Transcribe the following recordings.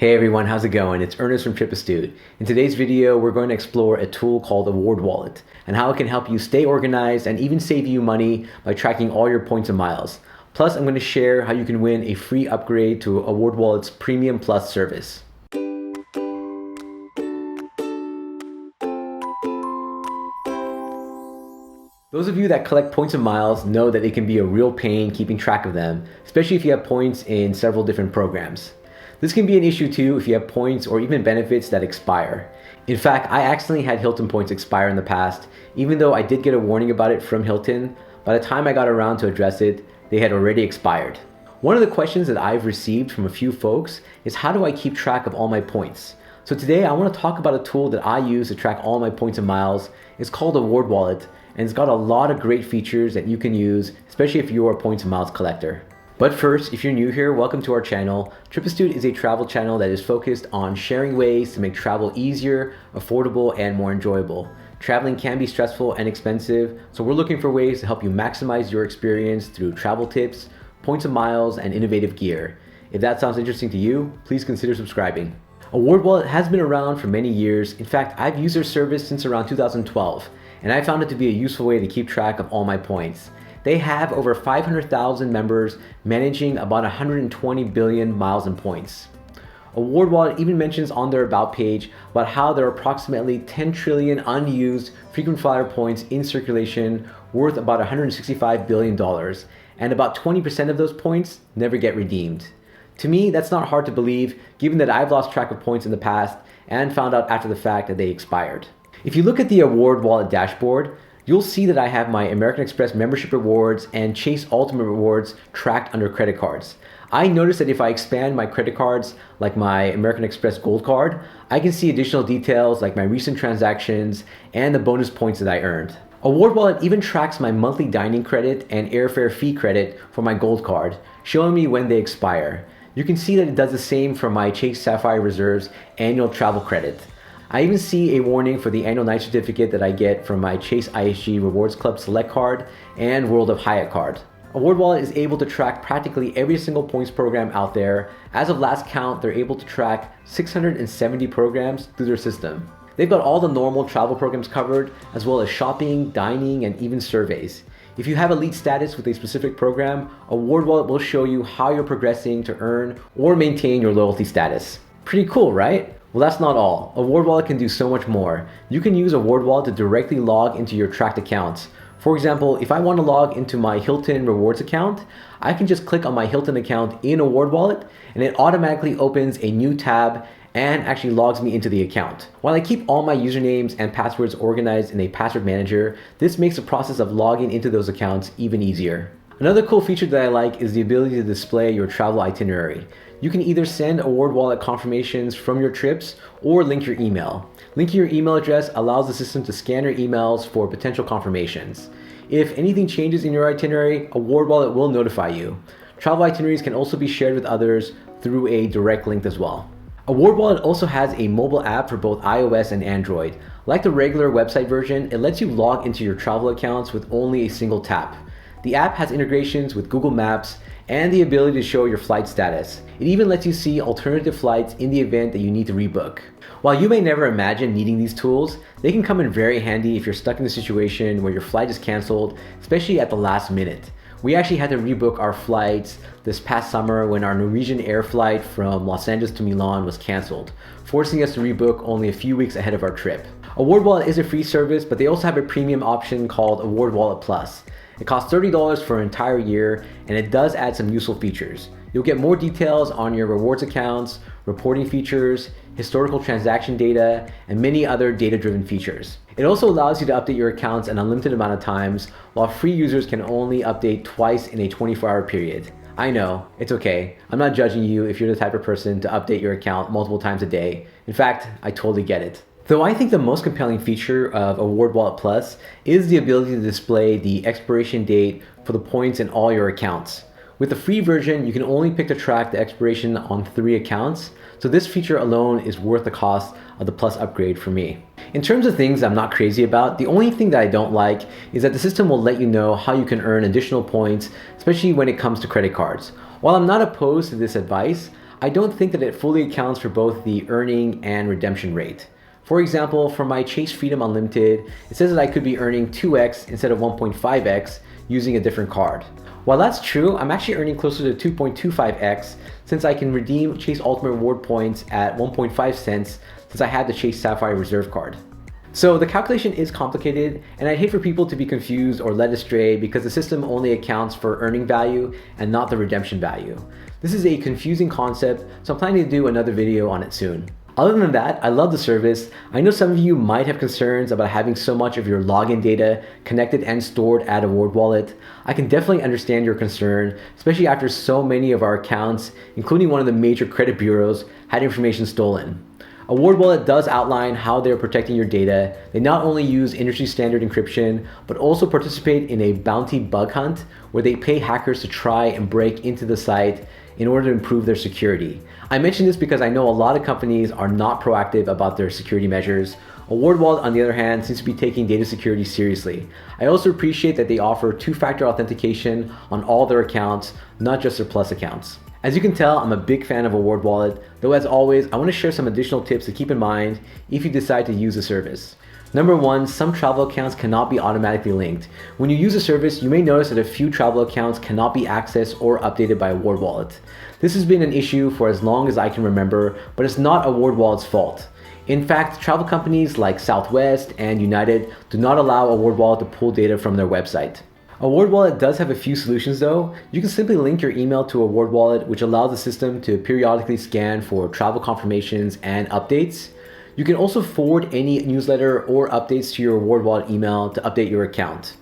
Hey everyone, how's it going? It's Ernest from TripAstute. In today's video, we're going to explore a tool called AwardWallet and how it can help you stay organized and even save you money by tracking all your points and miles. Plus, I'm going to share how you can win a free upgrade to AwardWallet's Premium Plus service. Those of you that collect points and miles know that it can be a real pain keeping track of them, especially if you have points in several different programs. This can be an issue too if you have points or even benefits that expire. In fact, I accidentally had Hilton points expire in the past, even though I did get a warning about it from Hilton. By the time I got around to address it, they had already expired. One of the questions that I've received from a few folks is how do I keep track of all my points? So today I want to talk about a tool that I use to track all my points and miles. It's called AwardWallet, and it's got a lot of great features that you can use, especially if you're a points and miles collector. But first, if you're new here, welcome to our channel. TripAstute is a travel channel that is focused on sharing ways to make travel easier, affordable, and more enjoyable. Traveling can be stressful and expensive, so we're looking for ways to help you maximize your experience through travel tips, points and miles, and innovative gear. If that sounds interesting to you, please consider subscribing. AwardWallet has been around for many years. In fact, I've used their service since around 2012, and I found it to be a useful way to keep track of all my points. They have over 500,000 members managing about 120 billion miles and points. AwardWallet even mentions on their About page about how there are approximately 10 trillion unused frequent flyer points in circulation worth about $165 billion, and about 20% of those points never get redeemed. To me, that's not hard to believe, given that I've lost track of points in the past and found out after the fact that they expired. If you look at the AwardWallet dashboard, you'll see that I have my American Express membership rewards and Chase Ultimate rewards tracked under credit cards. I noticed that if I expand my credit cards, like my American Express Gold Card, I can see additional details like my recent transactions and the bonus points that I earned. AwardWallet even tracks my monthly dining credit and airfare fee credit for my Gold Card, showing me when they expire. You can see that it does the same for my Chase Sapphire Reserves annual travel credit. I even see a warning for the annual night certificate that I get from my Chase ISG Rewards Club Select Card and World of Hyatt card. AwardWallet is able to track practically every single points program out there. As of last count, they're able to track 670 programs through their system. They've got all the normal travel programs covered, as well as shopping, dining, and even surveys. If you have elite status with a specific program, AwardWallet will show you how you're progressing to earn or maintain your loyalty status. Pretty cool, right? Well, that's not all. AwardWallet can do so much more. You can use AwardWallet to directly log into your tracked accounts. For example, if I want to log into my Hilton Rewards account, I can just click on my Hilton account in AwardWallet and it automatically opens a new tab and actually logs me into the account. While I keep all my usernames and passwords organized in a password manager, this makes the process of logging into those accounts even easier. Another cool feature that I like is the ability to display your travel itinerary. You can either send AwardWallet confirmations from your trips or link your email. Linking your email address allows the system to scan your emails for potential confirmations. If anything changes in your itinerary, AwardWallet will notify you. Travel itineraries can also be shared with others through a direct link as well. AwardWallet also has a mobile app for both iOS and Android. Like the regular website version, it lets you log into your travel accounts with only a single tap. The app has integrations with Google Maps and the ability to show your flight status. It even lets you see alternative flights in the event that you need to rebook. While you may never imagine needing these tools, they can come in very handy if you're stuck in a situation where your flight is canceled, especially at the last minute. We actually had to rebook our flights this past summer when our Norwegian Air flight from Los Angeles to Milan was canceled, forcing us to rebook only a few weeks ahead of our trip. AwardWallet is a free service, but they also have a premium option called AwardWallet Plus. It costs $30 for an entire year, and it does add some useful features. You'll get more details on your rewards accounts, reporting features, historical transaction data, and many other data-driven features. It also allows you to update your accounts an unlimited amount of times, while free users can only update twice in a 24-hour period. I know, it's okay. I'm not judging you if you're the type of person to update your account multiple times a day. In fact, I totally get it. Though I think the most compelling feature of AwardWallet Plus is the ability to display the expiration date for the points in all your accounts. With the free version, you can only pick to track the expiration on 3 accounts, so this feature alone is worth the cost of the Plus upgrade for me. In terms of things I'm not crazy about, the only thing that I don't like is that the system will let you know how you can earn additional points, especially when it comes to credit cards. While I'm not opposed to this advice, I don't think that it fully accounts for both the earning and redemption rate. For example, for my Chase Freedom Unlimited, it says that I could be earning 2x instead of 1.5x using a different card. While that's true, I'm actually earning closer to 2.25x since I can redeem Chase Ultimate Reward points at 1.5 cents since I had the Chase Sapphire Reserve card. So the calculation is complicated, and I'd hate for people to be confused or led astray because the system only accounts for earning value and not the redemption value. This is a confusing concept, so I'm planning to do another video on it soon. Other than that, I love the service. I know some of you might have concerns about having so much of your login data connected and stored at AwardWallet. I can definitely understand your concern, especially after so many of our accounts, including one of the major credit bureaus, had information stolen. AwardWallet does outline how they're protecting your data. They not only use industry standard encryption, but also participate in a bounty bug hunt where they pay hackers to try and break into the site in order to improve their security. I mention this because I know a lot of companies are not proactive about their security measures. AwardWallet, on the other hand, seems to be taking data security seriously. I also appreciate that they offer two-factor authentication on all their accounts, not just their Plus accounts. As you can tell, I'm a big fan of AwardWallet, though as always, I want to share some additional tips to keep in mind if you decide to use the service. Number one, some travel accounts cannot be automatically linked. When you use the service, you may notice that a few travel accounts cannot be accessed or updated by AwardWallet. This has been an issue for as long as I can remember, but it's not AwardWallet's fault. In fact, travel companies like Southwest and United do not allow AwardWallet to pull data from their website. AwardWallet does have a few solutions though. You can simply link your email to AwardWallet, which allows the system to periodically scan for travel confirmations and updates. You can also forward any newsletter or updates to your AwardWallet email to update your account.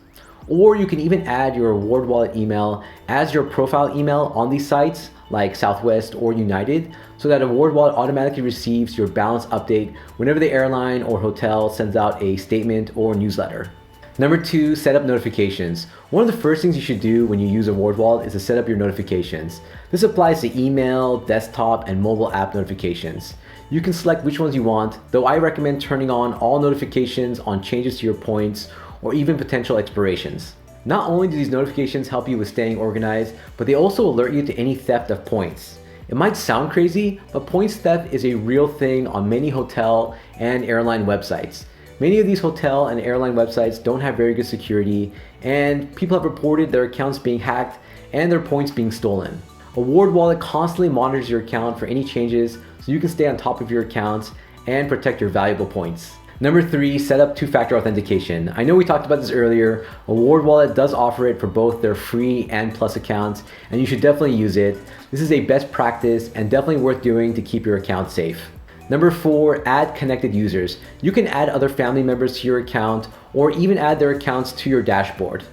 Or you can even add your AwardWallet email as your profile email on these sites like Southwest or United, so that AwardWallet automatically receives your balance update whenever the airline or hotel sends out a statement or newsletter. Number two, set up notifications. One of the first things you should do when you use AwardWallet is to set up your notifications. This applies to email, desktop, and mobile app notifications. You can select which ones you want, though I recommend turning on all notifications on changes to your points or even potential expirations. Not only do these notifications help you with staying organized, but they also alert you to any theft of points. It might sound crazy, but points theft is a real thing on many hotel and airline websites. Many of these hotel and airline websites don't have very good security, and people have reported their accounts being hacked and their points being stolen. AwardWallet constantly monitors your account for any changes so you can stay on top of your accounts and protect your valuable points. Number three, set up two-factor authentication. I know we talked about this earlier. AwardWallet does offer it for both their free and Plus accounts, and you should definitely use it. This is a best practice and definitely worth doing to keep your account safe. Number four, add connected users. You can add other family members to your account or even add their accounts to your dashboard.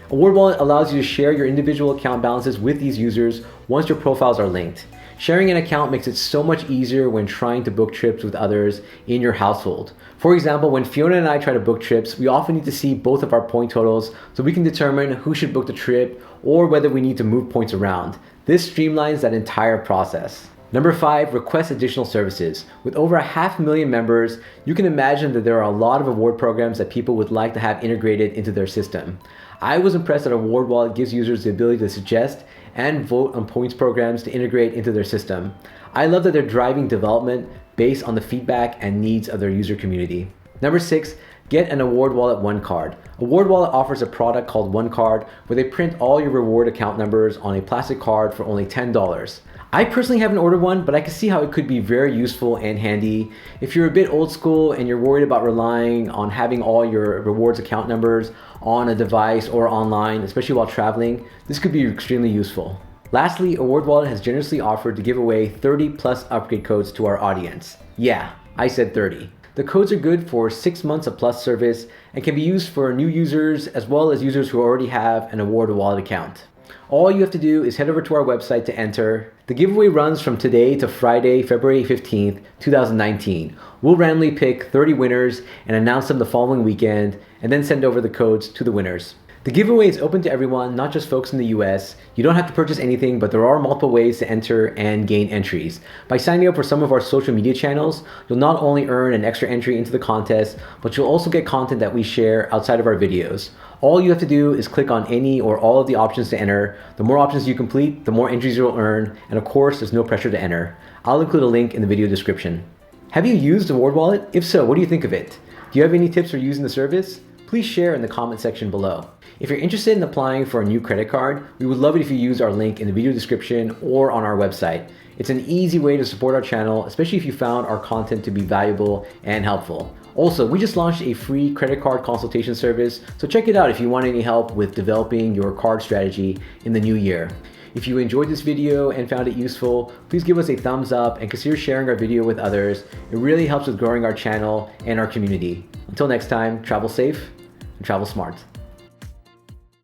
AwardWallet allows you to share your individual account balances with these users once your profiles are linked. Sharing an account makes it so much easier when trying to book trips with others in your household. For example, when Fiona and I try to book trips, we often need to see both of our point totals so we can determine who should book the trip or whether we need to move points around. This streamlines that entire process. Number five, request additional services. With over 500,000 members, you can imagine that there are a lot of award programs that people would like to have integrated into their system. I was impressed that AwardWallet gives users the ability to suggest and vote on points programs to integrate into their system. I love that they're driving development based on the feedback and needs of their user community. Number six, get an AwardWallet OneCard. AwardWallet offers a product called OneCard where they print all your reward account numbers on a plastic card for only $10. I personally haven't ordered one, but I can see how it could be very useful and handy. If you're a bit old school and you're worried about relying on having all your rewards account numbers on a device or online, especially while traveling, this could be extremely useful. Lastly, AwardWallet has generously offered to give away 30 plus upgrade codes to our audience. Yeah, I said 30. The codes are good for 6 months of Plus service and can be used for new users as well as users who already have an AwardWallet account. All you have to do is head over to our website to enter. The giveaway runs from today to Friday, February 15th, 2019. We'll randomly pick 30 winners and announce them the following weekend, and then send over the codes to the winners. The giveaway is open to everyone, not just folks in the US. You don't have to purchase anything, but there are multiple ways to enter and gain entries. By signing up for some of our social media channels, you'll not only earn an extra entry into the contest, but you'll also get content that we share outside of our videos. All you have to do is click on any or all of the options to enter. The more options you complete, the more entries you'll earn, and of course, there's no pressure to enter. I'll include a link in the video description. Have you used AwardWallet? If so, what do you think of it? Do you have any tips for using the service? Please share in the comment section below. If you're interested in applying for a new credit card, we would love it if you use our link in the video description or on our website. It's an easy way to support our channel, especially if you found our content to be valuable and helpful. Also, we just launched a free credit card consultation service, so check it out if you want any help with developing your card strategy in the new year. If you enjoyed this video and found it useful, please give us a thumbs up and consider sharing our video with others. It really helps with growing our channel and our community. Until next time, travel safe and travel smart.